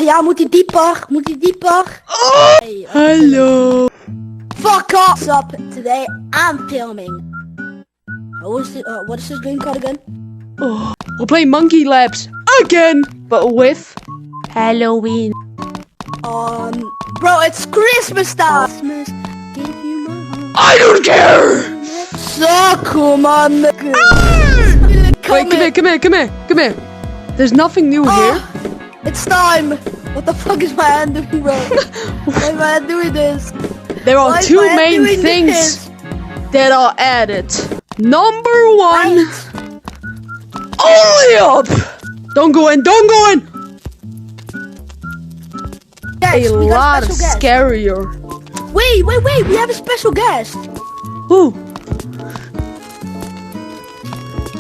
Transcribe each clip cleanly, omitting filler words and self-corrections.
Ja, moet hij dieper? Oh, Hey, hello. Fuck off! What's up? Today I'm filming. What is this game called again? Oh, we'll play Monkey Labs again, but with Halloween. Bro, it's Christmas time! Christmas, give you my heart. I don't care! Suck, man! Wait, come here. There's nothing new here. It's time! What the fuck is my hand doing, bro? Why am I doing this? There are two main things that are added. Number one, only up! Don't go in! Guys, a lot scarier. Wait, we have a special guest. Who?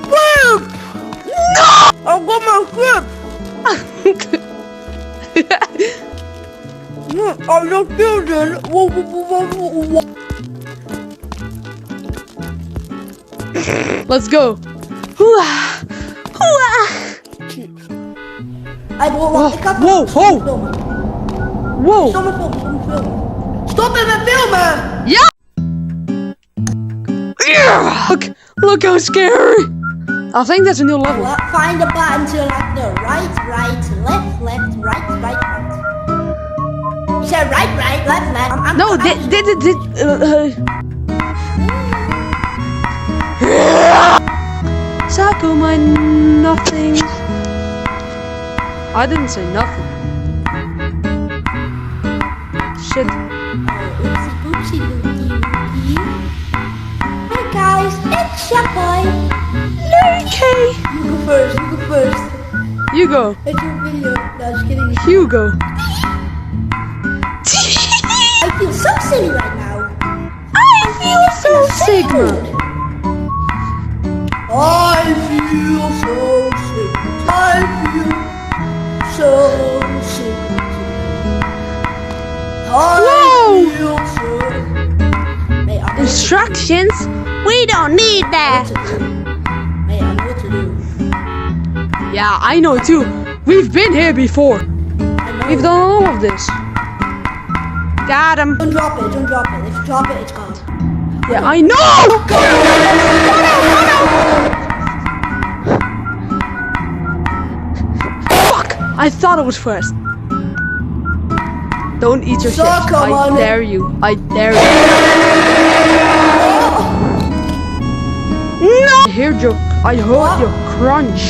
Whip! No! I got my whip! I'm not building. Let's go. Whoa! Stop it met filmen! Ja! Look how scary! I think that's a new level. Find the button to like the right, left, right. You said right, left. No, Sako, my nothing. I didn't say nothing. Shit. Oopsie doopsie. Hey guys, it's your boy. Okay. You go first. You go. It's your video. No, just kidding. Hugo. I feel so silly right now. I feel so Sigma. I feel so sick. I feel so sick. Whoa! Instructions? We don't need that. Hey, I know what to do. Yeah, I know too. We've been here before. We've done all of this. Got him. Don't drop it. If you drop it, it's gone. Yeah, I know! Fuck! I thought it was first. Don't eat your shit. I dare you. No! I heard your crunch.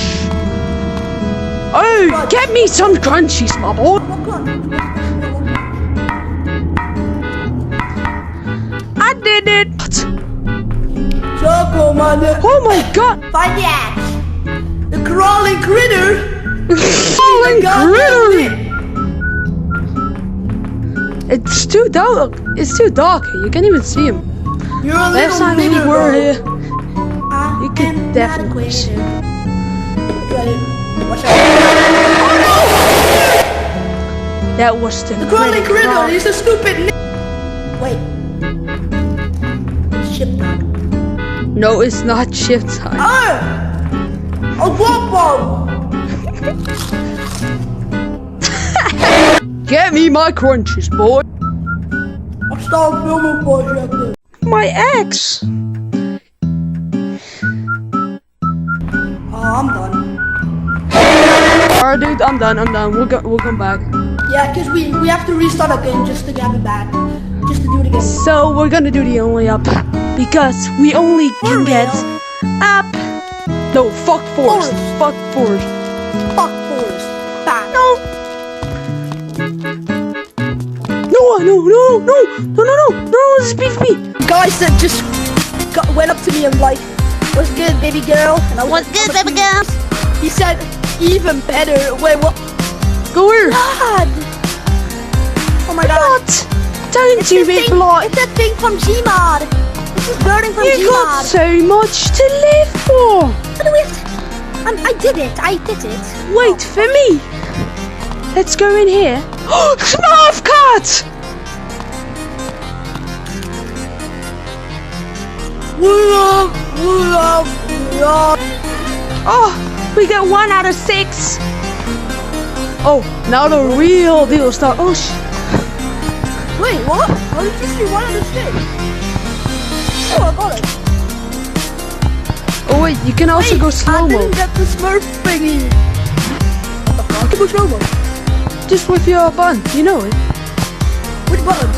Hey, get me some crunchies, my boy. I did it. Oh my god. Find the axe. The crawling critter. Crawling critter. It's too dark. You can't even see him. You're a Last time we little were here. here, you could definitely see. That was the crawling critter. He's a stupid. Wait. Ship time. No, it's not ship time. A whoop. Get me my crunchies, boy. I'll start filming project. My ex. I'm done. Alright, dude, I'm done. We'll come back. Yeah, cause we have to restart again just to get it back. Just to do it again. So we're gonna do the only up because we only can get up. No, fuck forest. Fuck forest. Back. No, this is PvP. Guys that just went up to me and like, what's good, baby girl? And I was What's good, baby girl? He said, even better. Wait, what? Go here. God. Oh my god. Don't you be blind. It's that thing from Gmod. This is burning from Gmod. You got so much to live for. What do we have to... I did it. Wait for me. Let's go in here. Smurf cut! We Oh, we got 1 out of 6. Oh, now the real deal start. Oh sh. Wait, what? How did you see one of the sticks? Oh, I got it. Oh wait, you can also go I slow-mo. didn't get the Smurf thingy. What the fuck? Go slow-mo. Just with your button, you know it. Which button?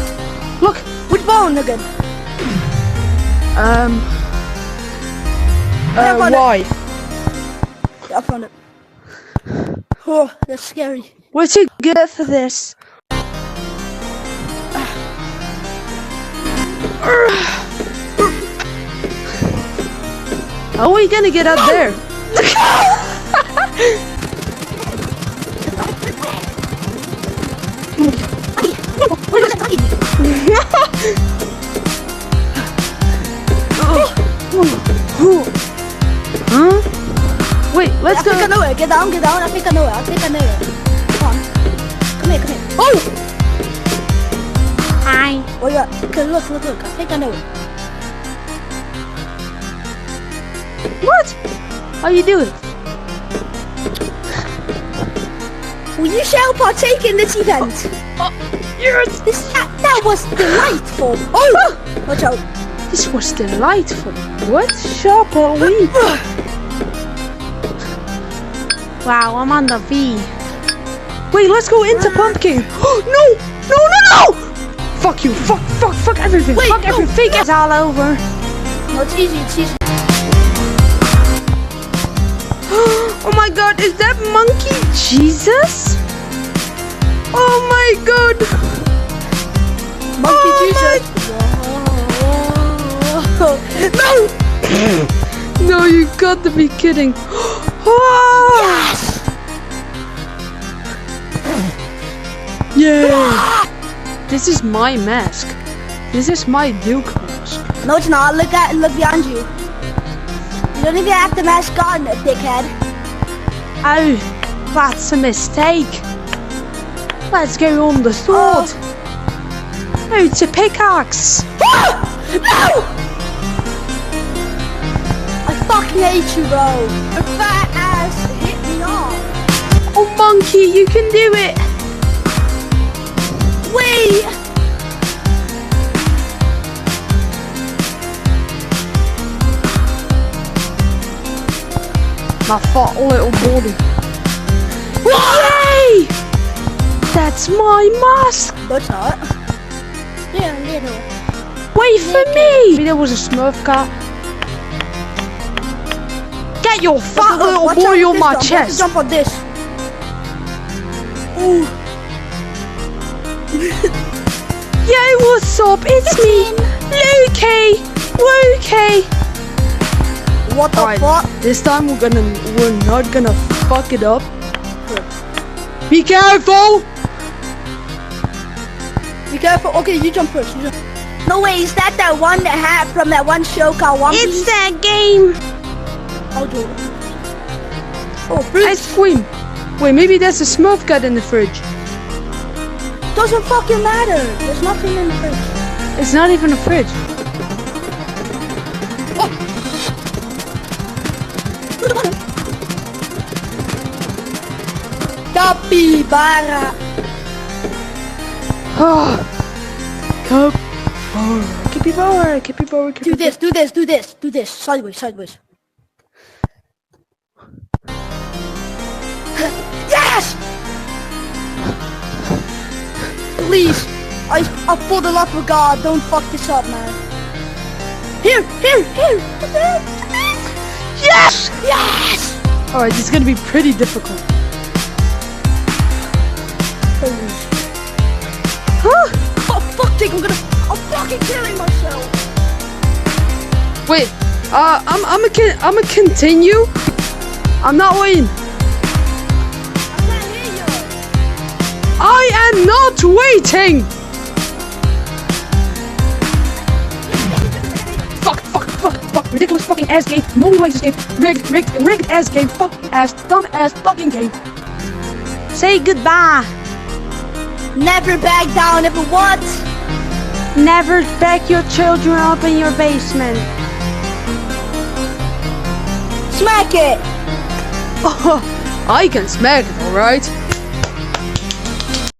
Look. Which button again? Why? Yeah, I found it. Oh, that's scary. What's you good for this? How are we gonna get out there? Huh? Wait, let's go. I think I know it. Get down, get down. I think I know it. I think I know it. Come on. Come here, come here. Oh! Hi. Oh yeah. Okay, look. I think I know it. What? How you doing? You shall partake in this event. Yes. That was delightful. Oh! Watch out. This was delightful. What shop are we? Wow, I'm on the V. Wait, let's go into Pumpkin. No! Fuck you. Fuck everything. Wait, fuck everything. It's all over. No, it's easy. Oh my god, is that monkey Jesus? Oh my god. Monkey Jesus. No! No, you got to be kidding. Yes! Yeah. This is my mask. This is my Duke mask. No, it's not. Look behind you. You don't even have the mask on, dickhead. Oh, that's a mistake. Let's go on the sword. Oh, it's a pickaxe. No! I fucking hate you, bro. Your fat ass hit me off. Oh, monkey, you can do it. Wait! My fat little body. Yay! That's my mask. No, it's not. Yeah, little. Wait for me. Maybe there was a Smurf cat. Get your fat little boy on my chest. Jump on this. Ooh. Yo, what's up? It's me, Lukey. What the Alright, fuck? this time we're not gonna fuck it up. Be careful! Be careful. Okay, you jump first. No way, is that one that had from that one show called One Piece? It's that game. I'll do it. Oh, fruit. Ice cream. Wait, maybe there's a Smurf cat in the fridge. Doesn't fucking matter. There's nothing in the fridge. It's not even a fridge. Oh. Capybara. Oh. Capybara. Do this. Sideways. Yes! Please, for the love of God, don't fuck this up, man. Here. Yes! Yes! Alright, this is gonna be pretty difficult. Oh, fuck, Jake, I'm fucking killing myself. Wait, I'm a continue. I'm not waiting. I can't hear you. I am not waiting. Fuck. Ridiculous fucking ass game. No license game. Rigged ass game. Fuck ass. Dumb ass fucking game. Say goodbye. Never back down, ever what? Never back your children up in your basement. Smack it! I can smack it, alright?